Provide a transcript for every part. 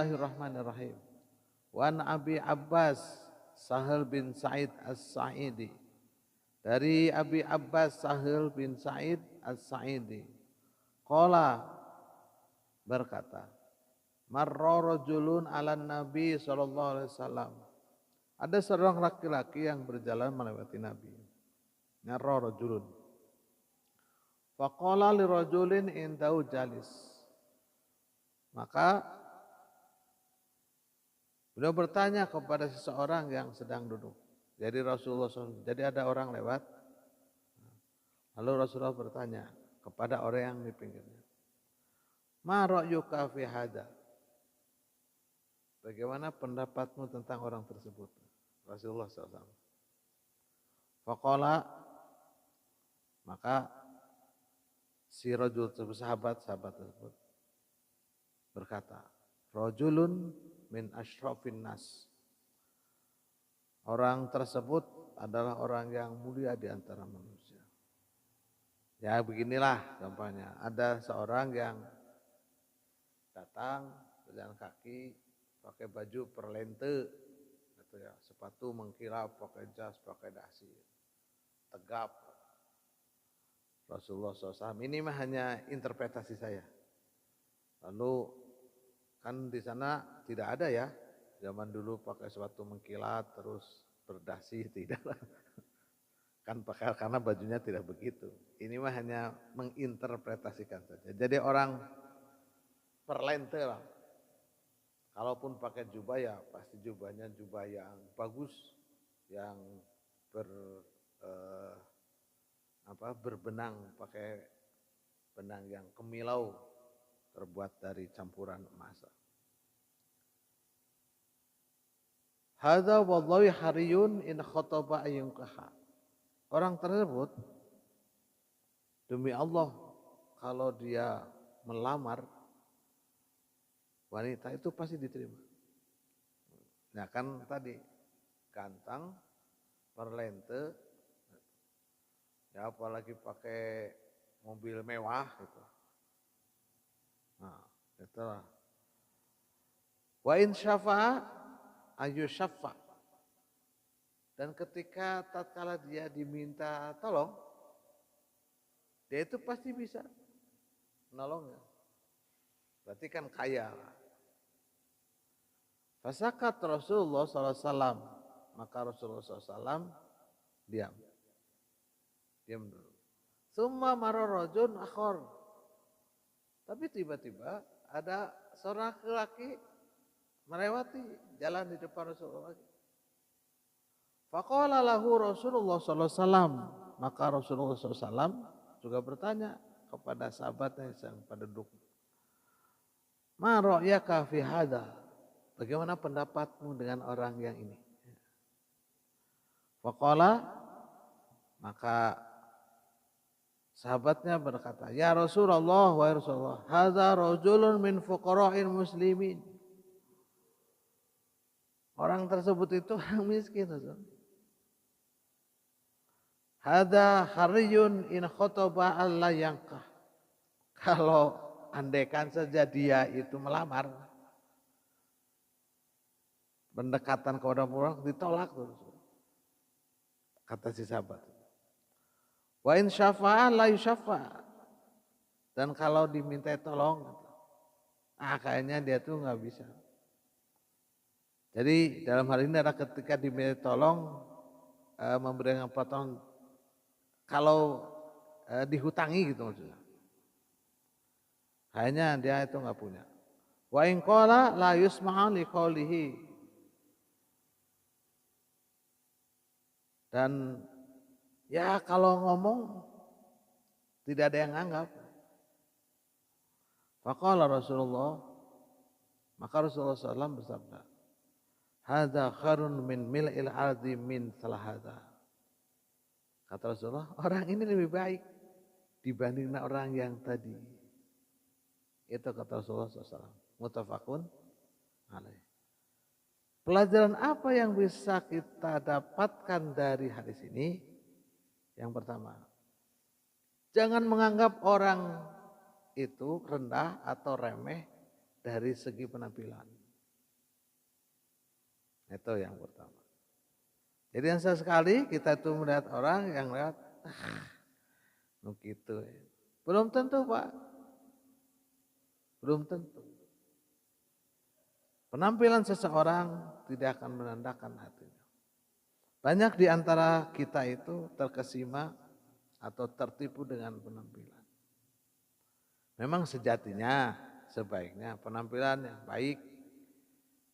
Bismillahirrahmanirrahim. Wa an Abi Abbas Sahal bin Sa'id As-Sa'idi. Dari Abi Abbas Sahal bin Sa'id As-Sa'idi. Qala berkata, marra rajulun 'alan Nabi sallallahu alaihi wasallam. Ada seorang laki-laki yang berjalan melewati Nabi. Marra rajulun. Faqala li rajulin indau jalis. Maka beliau bertanya kepada seseorang yang sedang duduk. Jadi Rasulullah SAW, jadi ada orang lewat. Lalu Rasulullah bertanya kepada orang yang di pinggirnya. Ma ra'yuka fi hada? Bagaimana pendapatmu tentang orang tersebut? Rasulullah SAW. Faqala, maka si rajul tersebut, sahabat tersebut berkata, rajulun min asyrafin nas. Orang tersebut adalah orang yang mulia di antara manusia. Ya beginilah contohnya. Ada seorang yang datang berjalan kaki pakai baju perlente, gitu ya, sepatu mengkilap, pakai jas, pakai dasi, tegap. Rasulullah SAW. Ini mah hanya interpretasi saya. Lalu kan di sana tidak ada ya, zaman dulu pakai sepatu mengkilat terus berdasi, tidak. Kan pakai karena bajunya tidak begitu. Ini mah hanya menginterpretasikan saja. Jadi orang perlente lah. Kalaupun pakai jubah ya pasti jubahnya jubah yang bagus, yang berbenang, pakai benang yang kemilau terbuat dari campuran emas. Hadza wallahi hariyun in khataba ayyunkaha. Orang tersebut demi Allah kalau dia melamar wanita itu pasti diterima. Nah kan tadi ganteng, perlente, ya apalagi pakai mobil mewah gitu. Nah, itulah. Wa in syafa'a ayu syafa'. Dan ketika tatkala dia diminta tolong, dia itu pasti bisa menolongnya. Berarti kan kaya lah. Fasakat Rasulullah SAW. Maka Rasulullah SAW diam. Diam dulu. Summa mararajun akhor. Tapi tiba-tiba ada seorang laki-laki melewati jalan di depan Rasulullah. Faqala lahu Rasulullah SAW. Maka Rasulullah SAW juga bertanya kepada sahabatnya yang pada duduk. Ma ra'yaka fi hadha? Bagaimana pendapatmu dengan orang yang ini? Faqala, maka sahabatnya berkata, ya Rasulullah wa Rasulullah, hadza rajulun min fuqara'il muslimin. Orang tersebut itu orang miskin, Rasul. Hadza hariyun in khotaba alla yangkah. Kalau andaikan saja dia itu melamar, pendekatan kepada orang ditolak tuh. Kata si sahabat. Wa in syafa'a la yusyafa'. Dan kalau diminta tolong, kayaknya dia tuh nggak bisa. Jadi dalam hal ini adalah ketika diminta tolong memberikan potong, kalau dihutangi gitu maksudnya. Kayaknya dia itu nggak punya. Wa in qala la yusma'a li qawlihi. Dan ya kalau ngomong tidak ada yang anggap. Faqala Rasulullah, maka Rasulullah SAW bersabda, hadza kharun min mil'il ardi min salahada. Kata Rasulullah, orang ini lebih baik dibanding orang yang tadi. Itu kata Rasulullah SAW. Muttafaqun alaih. Pelajaran apa yang bisa kita dapatkan dari hadis ini? Yang pertama, jangan menganggap orang itu rendah atau remeh dari segi penampilan. Itu yang pertama. Jadi yang sesekali kita itu melihat orang yang lewat, gitu. Belum tentu Pak, belum tentu. Penampilan seseorang tidak akan menandakan hatinya. Banyak di antara kita itu terkesima atau tertipu dengan penampilan. Memang sejatinya sebaiknya penampilan yang baik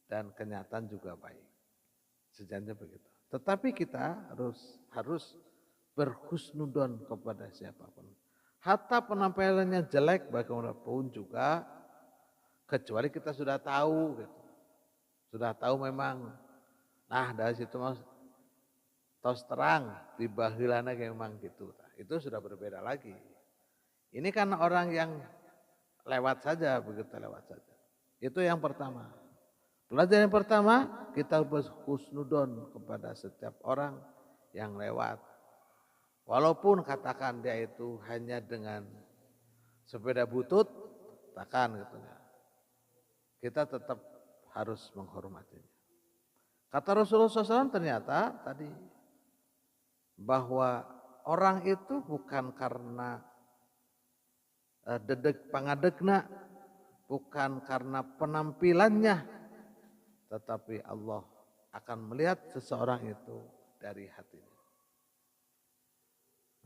dan kenyataan juga baik. Sejatinya begitu. Tetapi kita harus berhusnudon kepada siapapun. Hatta penampilannya jelek bagaimanapun juga, kecuali kita sudah tahu gitu. Sudah tahu memang, nah dari situ mas tos terang di baheulana memang gitu. Itu sudah berbeda lagi. Ini kan orang yang lewat saja, begitu lewat saja. Itu yang pertama. Pelajaran yang pertama, kita berhusnudon kepada setiap orang yang lewat. Walaupun katakan dia itu hanya dengan sepeda butut, katakan gitu ya. Kita tetap harus menghormatinya. Kata Rasulullah SAW ternyata tadi bahwa orang itu bukan karena dedek pangadegna, bukan karena penampilannya, tetapi Allah akan melihat seseorang itu dari hatinya.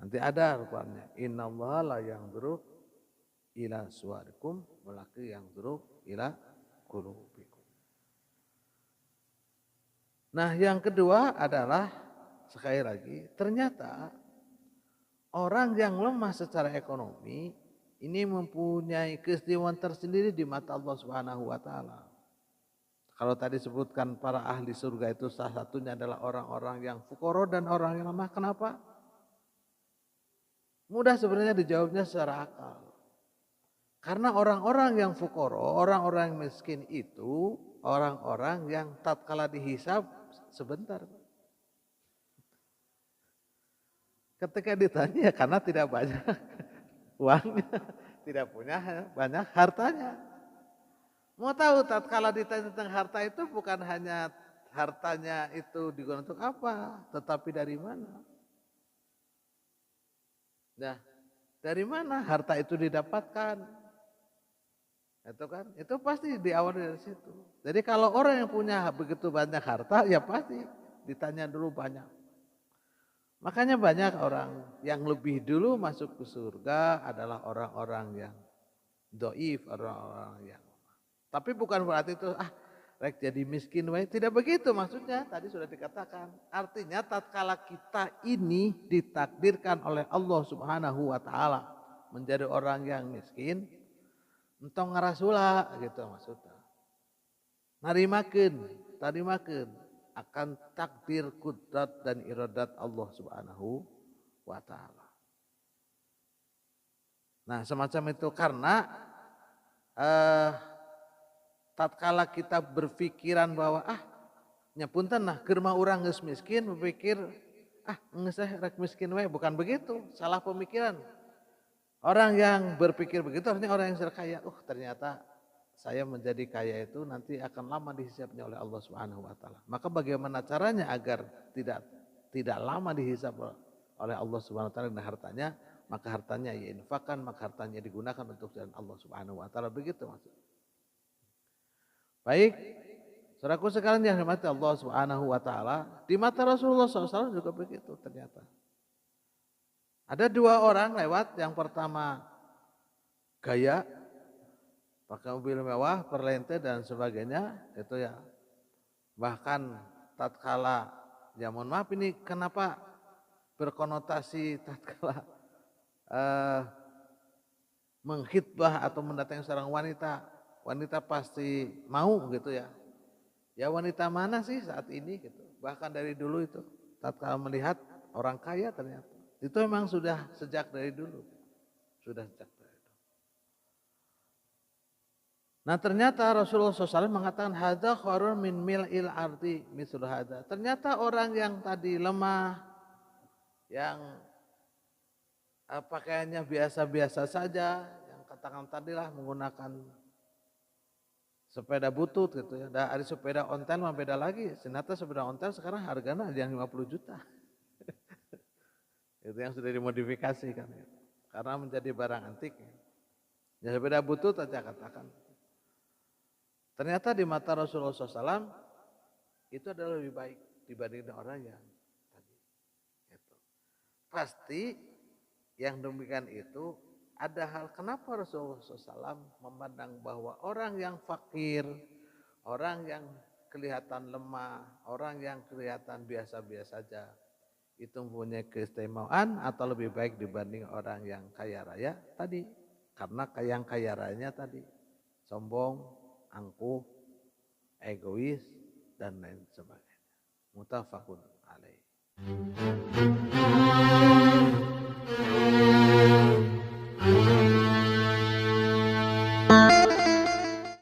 Nanti ada rupanya, innallaha la yanzuru ila suwarikum walakin yanzuru ila qulubikum. Nah, yang kedua adalah sekali lagi, ternyata orang yang lemah secara ekonomi ini mempunyai keistimewaan tersendiri di mata Allah Subhanahu wa taala. Kalau tadi sebutkan para ahli surga itu salah satunya adalah orang-orang yang fuqara dan orang yang lemah. Kenapa? Mudah sebenarnya dijawabnya secara akal. Karena orang-orang yang fuqara, orang-orang yang miskin itu orang-orang yang tatkala dihisab sebentar. Ketika ditanya karena tidak banyak uangnya, tidak punya banyak hartanya. Mau tahu tatkala ditanya tentang harta itu bukan hanya hartanya itu digunakan untuk apa, tetapi dari mana. Nah, dari mana harta itu didapatkan? Itu kan, itu pasti diawali dari situ. Jadi kalau orang yang punya begitu banyak harta, ya pasti ditanya dulu banyak. Makanya banyak orang yang lebih dulu masuk ke surga adalah orang-orang yang doif, orang-orang yang. Tapi bukan berarti itu rek jadi miskin, tidak begitu maksudnya. Tadi sudah dikatakan. Artinya tatkala kita ini ditakdirkan oleh Allah Subhanahu wa taala menjadi orang yang miskin, entong ngarasula gitu maksudnya. Narimakeun akan takdir kudrat dan iradat Allah Subhanahu wa taala. Nah, semacam itu karena tatkala kita berpikiran bahwa nyapunten nah keur mah urang geus miskin, berpikir geus rek miskin we, bukan begitu, salah pemikiran. Orang yang berpikir begitu artinya orang yang sudah kaya. Ternyata saya menjadi kaya itu nanti akan lama dihisabnya oleh Allah Subhanahu wa taala. Maka bagaimana caranya agar tidak lama dihisab oleh Allah Subhanahu wa taala dan hartanya, maka hartanya ya infakkan, maka hartanya digunakan untuk jalan Allah Subhanahu wa taala, begitu maksudnya. Baik, saudaraku sekalian yang dirahmati Allah Subhanahu wa taala, di mata Rasulullah SAW juga begitu ternyata. Ada dua orang lewat, yang pertama gaya, pakai mobil mewah, perlente dan sebagainya, itu ya. Bahkan tatkala, ya mohon maaf ini kenapa berkonotasi tatkala menghitbah atau mendatangi seorang wanita, wanita pasti mau gitu ya. Ya wanita mana sih saat ini gitu. Bahkan dari dulu itu tatkala melihat orang kaya ternyata itu memang sudah sejak dari dulu. Sudah sejak dari dulu. Nah ternyata Rasulullah SAW mengatakan hadza khairun min mil'il ardi mislu hadza. Ternyata orang yang tadi lemah, yang pakaiannya biasa-biasa saja, yang katakan tadilah menggunakan sepeda butut gitu ya. Ada sepeda ontel mah beda lagi. Ternyata sepeda ontel sekarang harganya ada yang 50 juta. Itu yang sudah dimodifikasi kan. Karena menjadi barang antik. Ya sepeda butut aja katakan. Ternyata di mata Rasulullah SAW itu adalah lebih baik dibanding orang yang tadi. Gitu. Pasti yang demikian itu ada hal kenapa Rasulullah SAW memandang bahwa orang yang fakir, orang yang kelihatan lemah, orang yang kelihatan biasa-biasa saja, itu mempunyai keistimewaan atau lebih baik dibanding orang yang kaya raya tadi. Karena yang kaya rayanya tadi, sombong, angkuh, egois, dan lain sebagainya. Muttafaqun alaih.